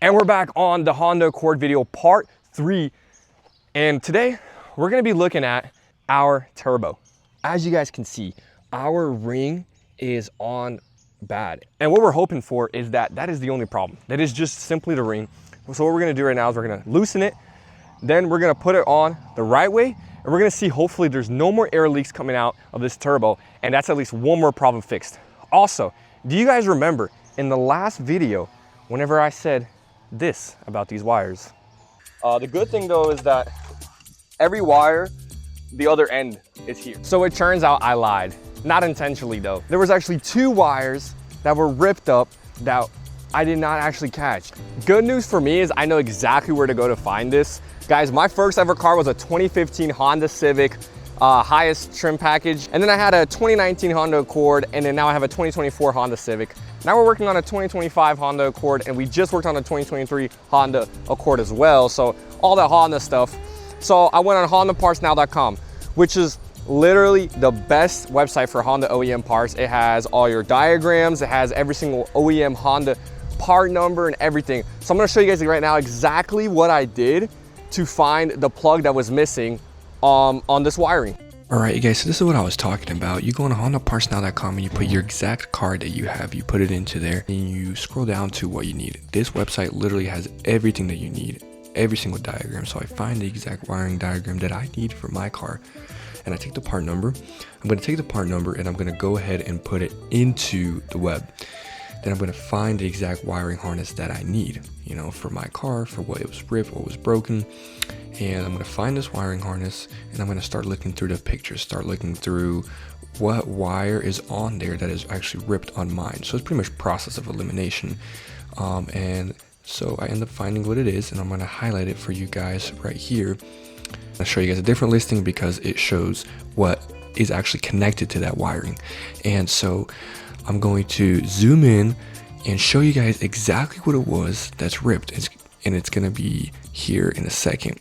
And we're back on the Honda Accord video part 3. And today we're gonna be looking at our turbo. As you guys can see, our ring is on bad. And what we're hoping for is that is the only problem. That is just simply the ring. So what we're gonna do right now is we're gonna loosen it, then we're gonna put it on the right way, and we're gonna see hopefully there's no more air leaks coming out of this turbo, and that's at least one more problem fixed. Also, do you guys remember in the last video, whenever I said this about these wires? The good thing though is that every wire, the other end is here. So it turns out I lied. Not intentionally though. There was actually 2 wires that were ripped up that I did not actually catch. Good news for me is I know exactly where to go to find this. Guys, my first ever car was a 2015 Honda Civic, highest trim package. And then I had a 2019 Honda Accord, and then now I have a 2024 Honda Civic. Now we're working on a 2025 Honda Accord, and we just worked on a 2023 Honda Accord as well. So all that Honda stuff. So I went on HondaPartsNow.com, which is literally the best website for Honda OEM parts. It has all your diagrams, it has every single OEM Honda part number and everything. So I'm gonna show you guys right now exactly what I did to find the plug that was missing on this wiring. Alright, you guys, so this is what I was talking about. You go on HondaPartsNow.com and you put your exact card that you have, you put it into there, and you scroll down to what you need. This website literally has everything that you need, every single diagram. So I find the exact wiring diagram that I need for my car, and I take the part number. I'm going to take the part number and I'm going to go ahead and put it into the web. Then I'm going to find the exact wiring harness that I need, you know, for my car, for what it was ripped, what was broken. And I'm going to find this wiring harness, and I'm going to start looking through the pictures, start looking through what wire is on there that is actually ripped on mine. So it's pretty much process of elimination. And so I end up finding what it is, and I'm going to highlight it for you guys right here. I'll show you guys a different listing because it shows what is actually connected to that wiring. And so I'm going to zoom in and show you guys exactly what it was that's ripped. And it's going to be here in a second.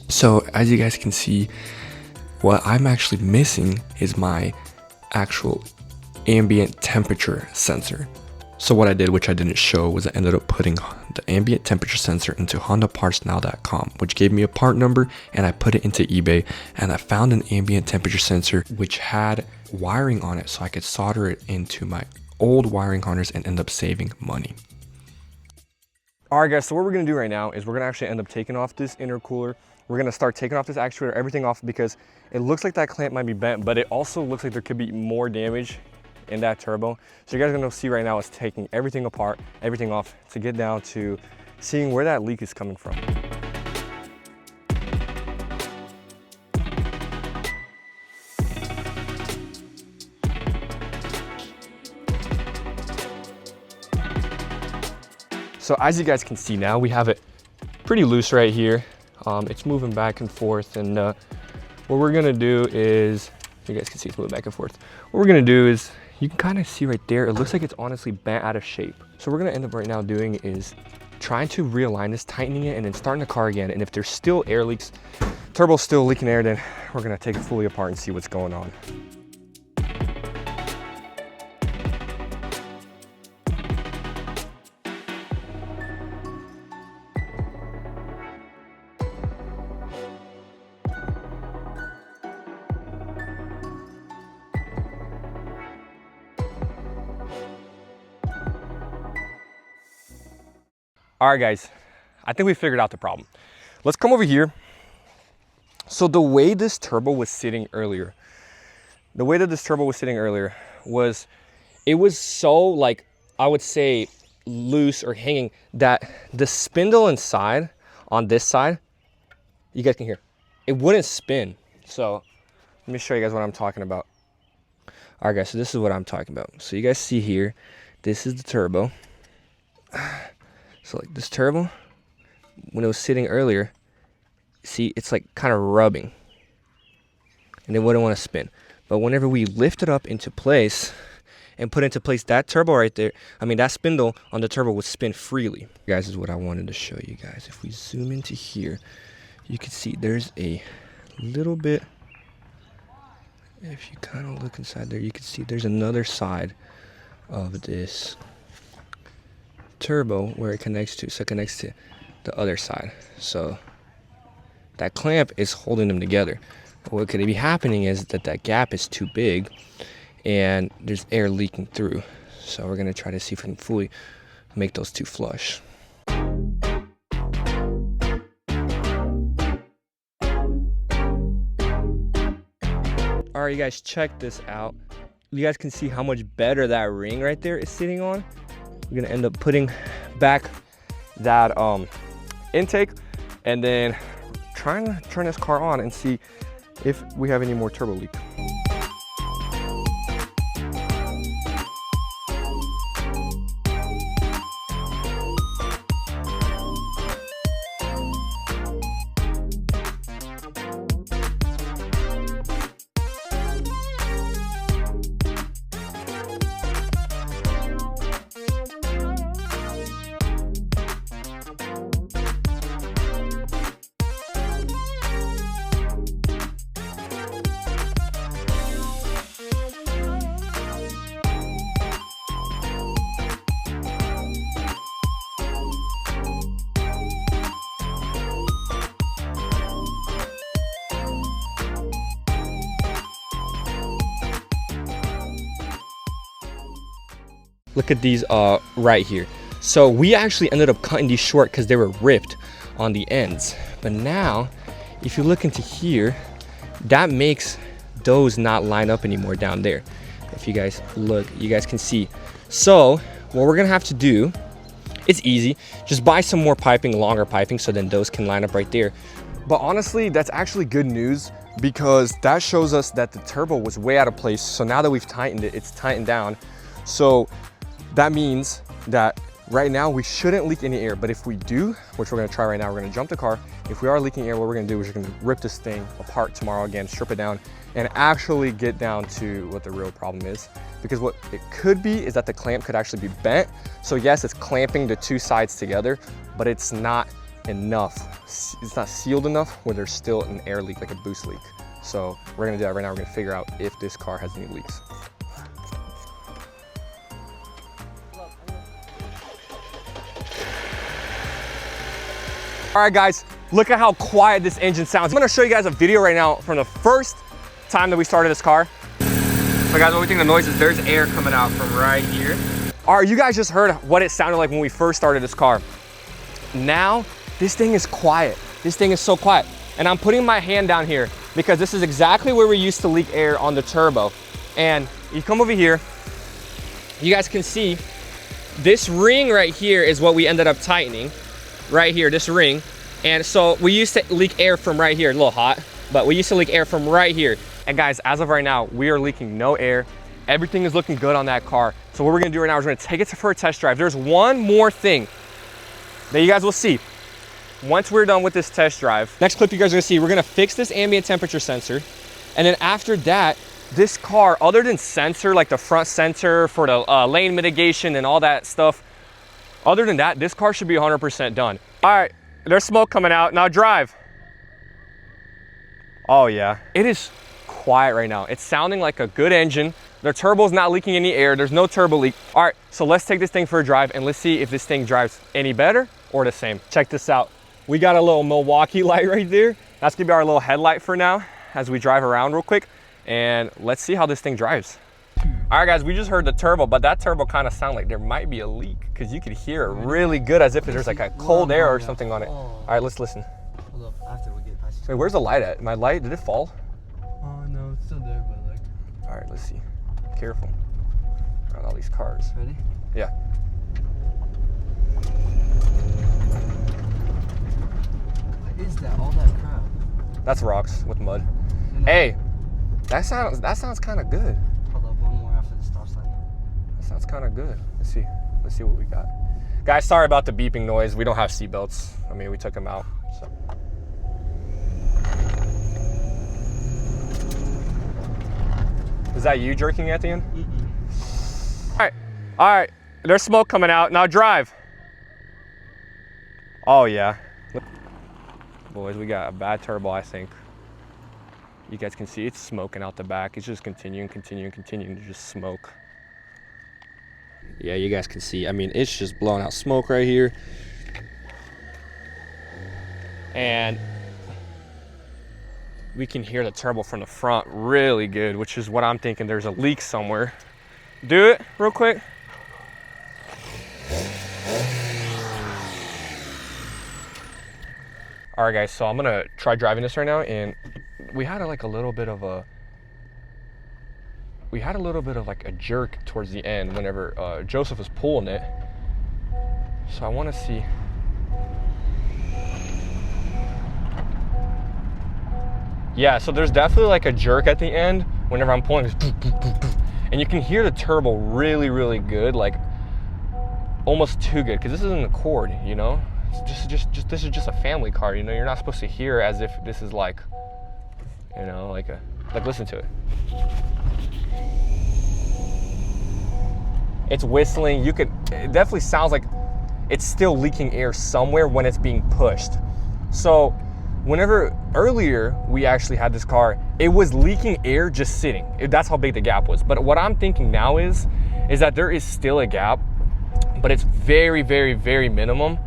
So as you guys can see, what I'm actually missing is my actual ambient temperature sensor. So what I did, which I didn't show, was I ended up putting the ambient temperature sensor into HondaPartsNow.com, which gave me a part number, and I put it into eBay, and I found an ambient temperature sensor which had wiring on it, so I could solder it into my old wiring harness and end up saving money. All right guys, so what we're gonna do right now is we're gonna actually end up taking off this intercooler. We're gonna start taking off this actuator, everything off, because it looks like that clamp might be bent, but it also looks like there could be more damage in that turbo. So you guys are gonna see right now is taking everything apart, everything off, to get down to seeing where that leak is coming from. So as you guys can see now, we have it pretty loose right here. It's moving back and forth, and what we're gonna do is, you guys can see it's moving back and forth. What we're gonna do is, you can kind of see right there, it looks like it's honestly bent out of shape. So what we're gonna end up right now doing is trying to realign this, tightening it, and then starting the car again. And if there's still air leaks, turbo's still leaking air, then we're gonna take it fully apart and see what's going on. All right guys, I think we figured out the problem. Let's come over here. So the way this turbo was sitting earlier, was, it was so, like, I would say loose or hanging, that the spindle inside on this side, you guys can hear, it wouldn't spin. So let me show you guys what I'm talking about. All right guys, so this is what I'm talking about. So you guys see here, this is the turbo. So like this turbo, when it was sitting earlier, see, it's like kind of rubbing, and it wouldn't want to spin. But whenever we lift it up into place and put into place that turbo right there, I mean that spindle on the turbo would spin freely. Guys, is what I wanted to show you guys. If we zoom into here, you can see there's a little bit, if you kind of look inside there, you can see there's another side of this turbo where it connects to, so it connects to the other side. So that clamp is holding them together. But what could be happening is that that gap is too big and there's air leaking through. So we're gonna try to see if we can fully make those two flush. All right, you guys, check this out. You guys can see how much better that ring right there is sitting on. We're gonna end up putting back that intake and then trying to turn this car on and see if we have any more turbo leak. Look at these right here. So we actually ended up cutting these short because they were ripped on the ends. But now, if you look into here, that makes those not line up anymore down there. If you guys look, you guys can see. So what we're gonna have to do, it's easy, just buy some more piping, longer piping, so then those can line up right there. But honestly, that's actually good news because that shows us that the turbo was way out of place. So now that we've tightened it, it's tightened down. So that means that right now we shouldn't leak any air, but if we do, which we're gonna try right now, we're gonna jump the car. If we are leaking air, what we're gonna do is we're gonna rip this thing apart tomorrow again, strip it down, and actually get down to what the real problem is. Because what it could be is that the clamp could actually be bent. So yes, it's clamping the two sides together, but it's not enough. It's not sealed enough where there's still an air leak, like a boost leak. So we're gonna do that right now. We're gonna figure out if this car has any leaks. All right, guys, look at how quiet this engine sounds. I'm gonna show you guys a video right now from the first time that we started this car. So guys, what we think the noise is, there's air coming out from right here. All right, you guys just heard what it sounded like when we first started this car. Now, this thing is quiet. This thing is so quiet. And I'm putting my hand down here because this is exactly where we used to leak air on the turbo. And you come over here, you guys can see this ring right here is what we ended up tightening. Right here, this ring. And so we used to leak air from right here, a little hot, but we used to leak air from right here. And guys, as of right now, we are leaking no air. Everything is looking good on that car. So what we're gonna do right now is we're gonna take it for a test drive. There's one more thing that you guys will see once we're done with this test drive. Next clip you guys are gonna see, we're gonna fix this ambient temperature sensor. And then after that, this car, other than sensor, like the front sensor for the lane mitigation and all that stuff, other than that, this car should be 100% done. All right, there's smoke coming out. Now drive. Oh yeah, it is quiet right now. It's sounding like a good engine. The turbo's not leaking any air. There's no turbo leak. All right, so let's take this thing for a drive and let's see if this thing drives any better or the same. Check this out. We got a little Milwaukee light right there. That's gonna be our little headlight for now as we drive around real quick. And let's see how this thing drives. All right, guys, we just heard the turbo, but that turbo kind of sounded like there might be a leak because you could hear it really good as if there's like a cold air or something on it. All right, let's listen. Hold up, after we get past. Wait, where's the light at? My light, did it fall? Oh no, it's still there, but like. All right, let's see. Careful around all these cars. Ready? Yeah. What is that? All that crap. That's rocks with mud. You know, Hey, that sounds kind of good. Hold up, one more after the stop sign. That sounds kind of good. Let's see what we got. Guys, sorry about the beeping noise. We don't have seatbelts. I mean, we took them out. So. Is that you jerking at the end? All right, there's smoke coming out. Now drive. Oh yeah. Boys, we got a bad turbo, I think. You guys can see it's smoking out the back. It's just continuing to just smoke. Yeah, you guys can see. I mean, it's just blowing out smoke right here. And we can hear the turbo from the front really good, which is what I'm thinking. There's a leak somewhere. Do it real quick. All right, guys, so I'm gonna try driving this right now, and we had like a little bit of a jerk towards the end whenever Joseph was pulling it. So I want to see. Yeah, so there's definitely like a jerk at the end whenever I'm pulling this, and you can hear the turbo really, really good, like almost too good, because this isn't a Accord, you know. This is just a family car, you know. You're not supposed to hear as if this is like, you know, like listen to it. It's whistling. It definitely sounds like it's still leaking air somewhere when it's being pushed. So whenever earlier we actually had this car, it was leaking air just sitting. That's how big the gap was. But what I'm thinking now is that there is still a gap, but it's very, very, very minimum.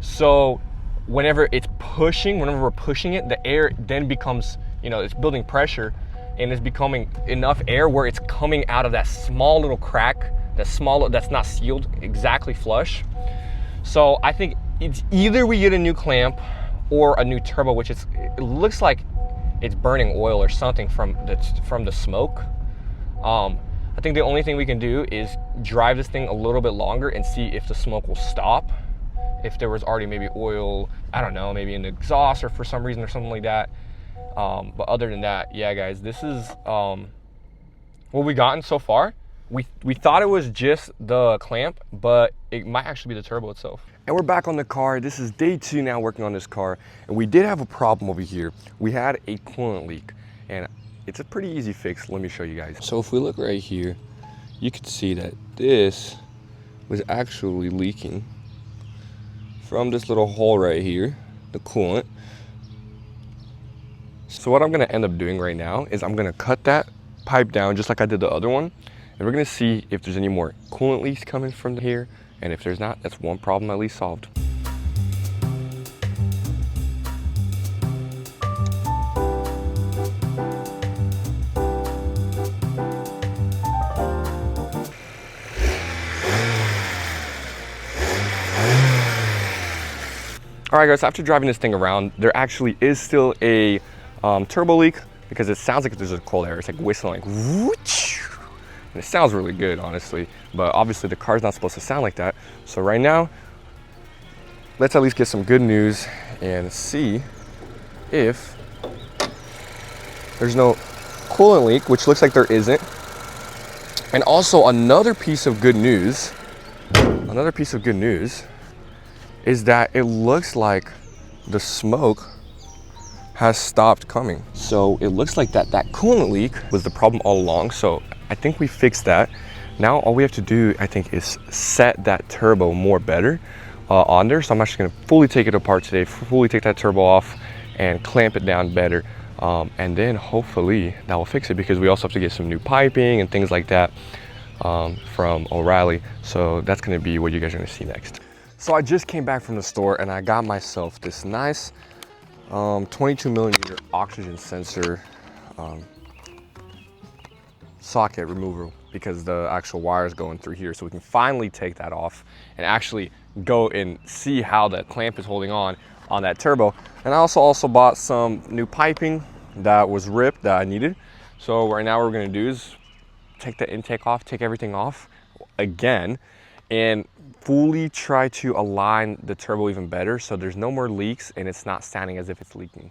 So whenever we're pushing it, the air then becomes, you know, it's building pressure, and it's becoming enough air where it's coming out of that small little crack, that's not sealed exactly flush. So I think it's either we get a new clamp or a new turbo, which it looks like it's burning oil or something from the smoke. I think the only thing we can do is drive this thing a little bit longer and see if the smoke will stop. If there was already maybe oil, I don't know, maybe in the exhaust or for some reason or something like that. But other than that, yeah, guys, this is what we gotten so far. We thought it was just the clamp, but it might actually be the turbo itself. And we're back on the car. This is day 2 now working on this car, and we did have a problem over here. We had a coolant leak, and it's a pretty easy fix. Let me show you guys. So if we look right here, you can see that this was actually leaking from this little hole right here, the coolant. So what I'm gonna end up doing right now is I'm gonna cut that pipe down just like I did the other one, and we're gonna see if there's any more coolant leaks coming from here, and if there's not, that's one problem at least solved. All right, guys, after driving this thing around, there actually is still a turbo leak, because it sounds like there's a cold air. It's like whistling, like whoosh, and it sounds really good, honestly. But obviously the car's not supposed to sound like that. So right now, let's at least get some good news and see if there's no coolant leak, which looks like there isn't. And also another piece of good news is that it looks like the smoke has stopped coming. So it looks like that coolant leak was the problem all along. So I think we fixed that. Now all we have to do, I think, is set that turbo more better on there. So I'm actually gonna fully take it apart today, fully take that turbo off and clamp it down better. And then hopefully that will fix it, because we also have to get some new piping and things like that from O'Reilly. So that's gonna be what you guys are gonna see next. So I just came back from the store and I got myself this nice 22 millimeter oxygen sensor socket remover, because the actual wire is going through here. So we can finally take that off and actually go and see how the clamp is holding on that turbo. And I also bought some new piping that was ripped that I needed. So right now what we're gonna do is take the intake off, take everything off again, and fully try to align the turbo even better so there's no more leaks and it's not sounding as if it's leaking.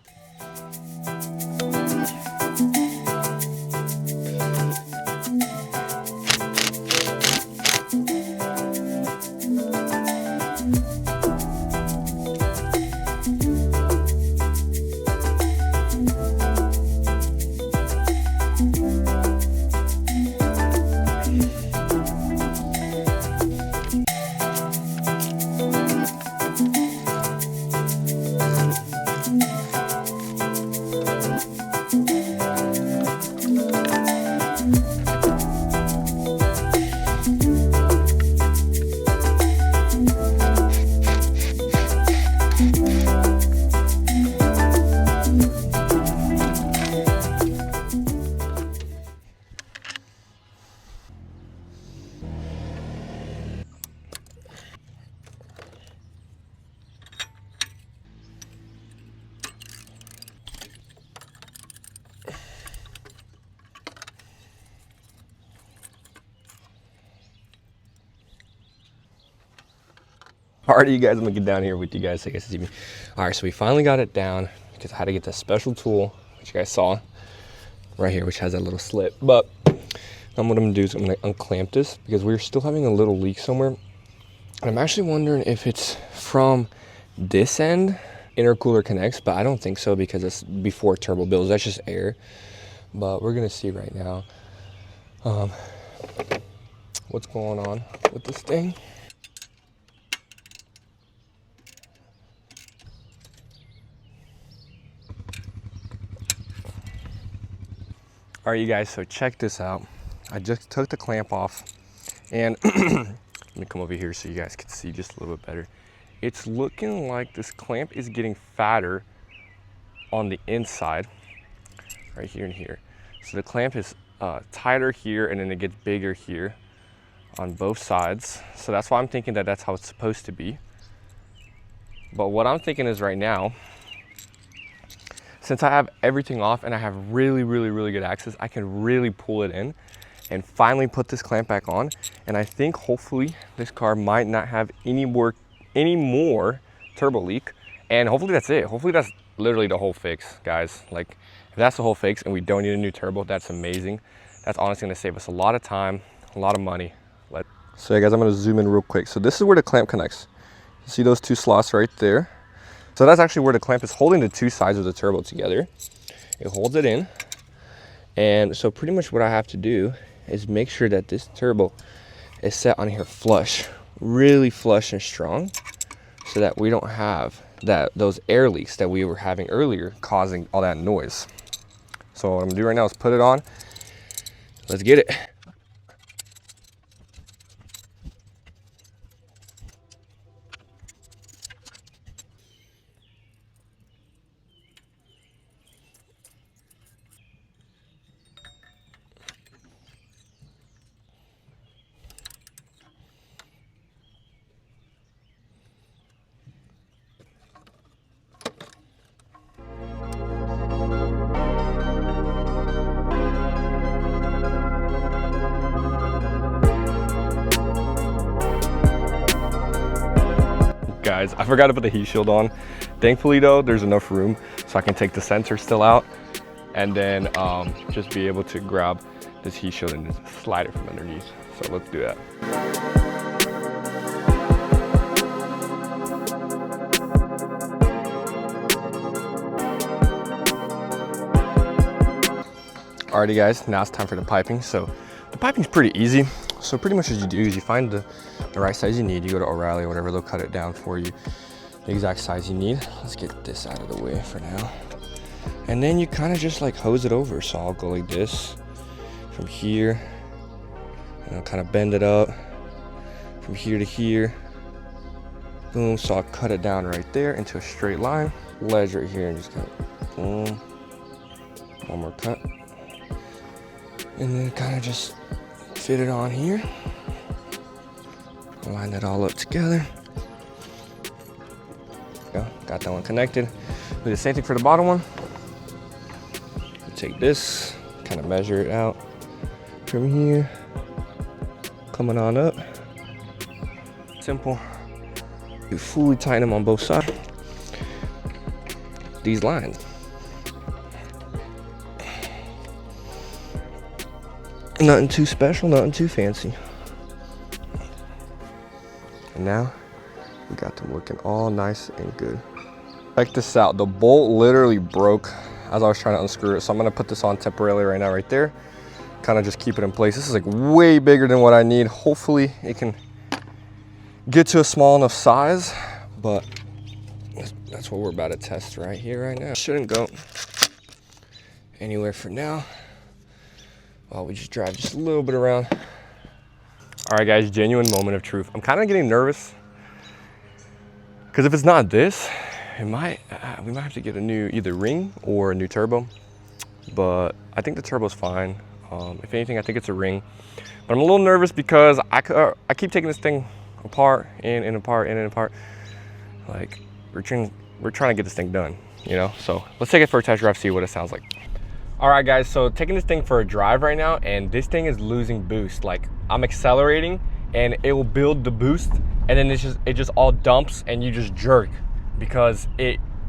Alrighty, you guys, I'm gonna get down here with you guys so you guys can see me. All right, so we finally got it down because I had to get that special tool, which you guys saw right here, which has that little slit. But what I'm gonna do is I'm gonna unclamp this because we're still having a little leak somewhere. And I'm actually wondering if it's from this end, intercooler connects, but I don't think so because it's before turbo builds. That's just air. But we're gonna see right now what's going on with this thing. All right, you guys, so check this out. I just took the clamp off and let me come over here so you guys can see just a little bit better. It's looking like this clamp is getting fatter on the inside, right here and here. So the clamp is tighter here and then it gets bigger here on both sides. So that's why I'm thinking that that's how it's supposed to be. But what I'm thinking is right now, since I have everything off and I have really good access, I can really pull it in and finally put this clamp back on. And I think hopefully this car might not have any more turbo leak. And hopefully that's it. Hopefully that's literally the whole fix, guys. Like if that's the whole fix and we don't need a new turbo, that's amazing. That's honestly gonna save us a lot of time, a lot of money. So yeah, guys, I'm gonna zoom in real quick. So this is where the clamp connects. You see those two slots right there? So that's actually where the clamp is holding the two sides of the turbo together. It holds it in. And so pretty much what I have to do is make sure that this turbo is set on here flush, really flush and strong, so that we don't have those air leaks that we were having earlier causing all that noise. So what I'm gonna do right now is put it on. Let's get it. Guys, I forgot to put the heat shield on. Thankfully though, there's enough room so I can take the sensor still out and then just be able to grab this heat shield and just slide it from underneath. So let's do that. Alrighty guys, now it's time for the piping. So the piping's pretty easy. So pretty much what you do is you find the right size you need. You go to O'Reilly or whatever, they'll cut it down for you, the exact size you need. Let's get this out of the way for now. And then you kind of just like hose it over. So I'll go like this from here, and I'll kind of bend it up from here to here. Boom, so I'll cut it down right there into a straight line. Ledge right here and just kind of boom. One more cut. And then kind of just fit it on here. Line that all up together. Go. Got that one connected. Do the same thing for the bottom one. You take this, kind of measure it out from here, coming on up. Simple. You fully tighten them on both sides. These lines. Nothing too special, nothing too fancy. And now we got them looking all nice and good. Check this out, the bolt literally broke as I was trying to unscrew it. So I'm gonna put this on temporarily right now, right there. Kind of just keep it in place. This is like way bigger than what I need. Hopefully it can get to a small enough size, but that's what we're about to test right here, right now. Shouldn't go anywhere for now. Well, we just drive just a little bit around. All right, guys, genuine moment of truth. I'm kind of getting nervous because if it's not this, we might have to get a new either ring or a new turbo. But I think the turbo's fine. If anything, I think it's a ring. But I'm a little nervous because I keep taking this thing apart and apart. Like we're trying to get this thing done, you know. So let's take it for a test drive, see what it sounds like. All right, guys, so taking this thing for a drive right now, and this thing is losing boost. Like I'm accelerating and it will build the boost and then it just all dumps and you just jerk because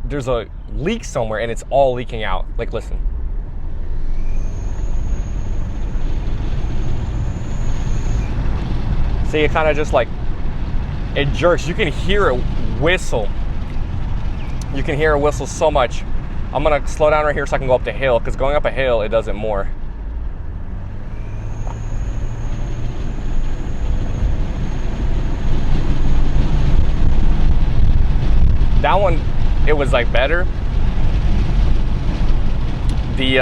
there's a leak somewhere and it's all leaking out. Like, listen. See, it kind of just like, it jerks. You can hear it whistle. You can hear it whistle so much. I'm gonna slow down right here so I can go up the hill, because going up a hill, it does it more. That one, it was like better. The,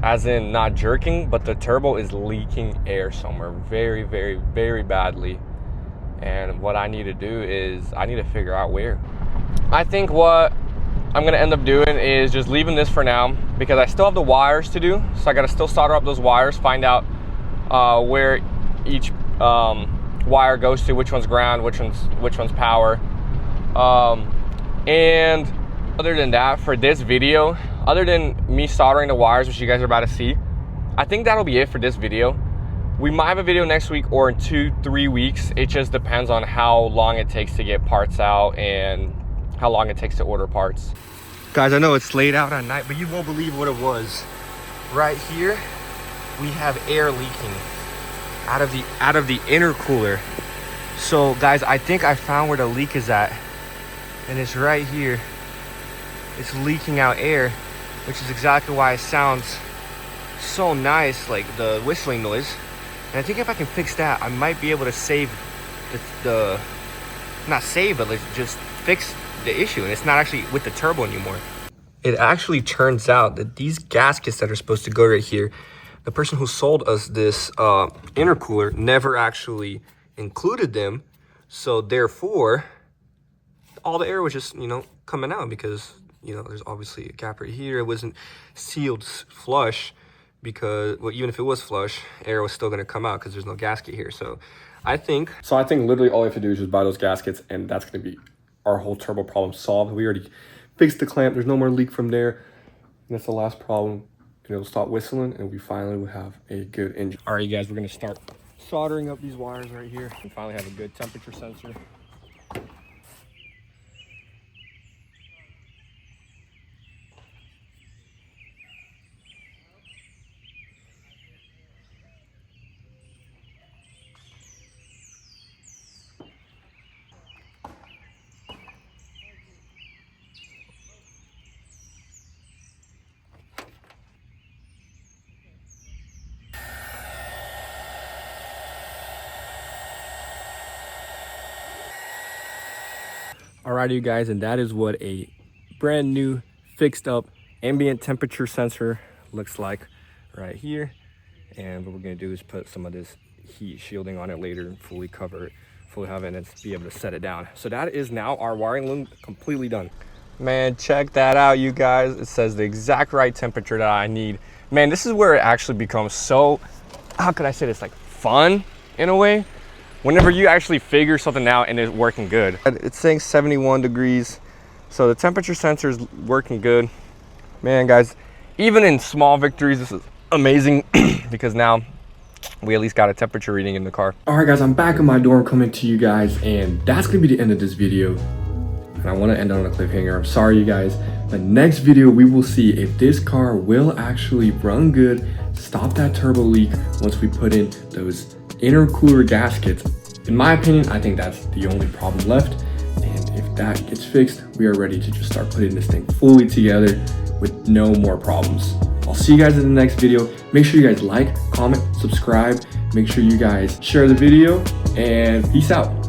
as in not jerking, but the turbo is leaking air somewhere very, very, very badly. And what I need to do is I need to figure out where. I think what I'm gonna end up doing is just leaving this for now, because I still have the wires to do. So I gotta still solder up those wires, find out where each wire goes to, which one's ground, which one's power. And other than that, for this video, other than me soldering the wires, which you guys are about to see, I think that'll be it for this video. We might have a video next week or in 2-3 weeks. It just depends on how long it takes to get parts out and how long it takes to order parts. Guys, I know it's late out at night, but you won't believe what it was. Right here, we have air leaking out of the intercooler. So guys, I think I found where the leak is at, and it's right here. It's leaking out air, which is exactly why it sounds so nice, like the whistling noise. And I think if I can fix that, I might be able to save not save, but like just fix the issue. And it's not actually with the turbo anymore. It actually turns out that these gaskets that are supposed to go right here, the person who sold us this intercooler never actually included them. So therefore, all the air was just, coming out because, there's obviously a gap right here. It wasn't sealed flush because, well, even if it was flush, air was still going to come out because there's no gasket here. So I think literally all we have to do is just buy those gaskets, and that's going to be our whole turbo problem solved. We already fixed the clamp. There's no more leak from there. And that's the last problem. And it'll stop whistling, and we finally will have a good engine. All right, you guys, we're going to start soldering up these wires right here and finally have a good temperature sensor. Alrighty, you guys, and that is what a brand new fixed up ambient temperature sensor looks like right here. And what we're gonna do is put some of this heat shielding on it later and fully cover it, fully have it, and be able to set it down. So that is now our wiring loom completely done. Man, check that out, you guys. It says the exact right temperature that I need. Man, this is where it actually becomes so, how could I say this, like fun in a way? Whenever you actually figure something out and it's working good. It's saying 71 degrees. So the temperature sensor is working good. Man, guys, even in small victories, this is amazing because now we at least got a temperature reading in the car. All right, guys, I'm back in my dorm coming to you guys, and that's gonna be the end of this video. And I wanna end on a cliffhanger. I'm sorry, you guys. The next video, we will see if this car will actually run good, stop that turbo leak once we put in those intercooler gaskets. In my opinion, I think that's the only problem left. And if that gets fixed, we are ready to just start putting this thing fully together with no more problems. I'll see you guys in the next video. Make sure you guys like, comment, subscribe. Make sure you guys share the video, and peace out.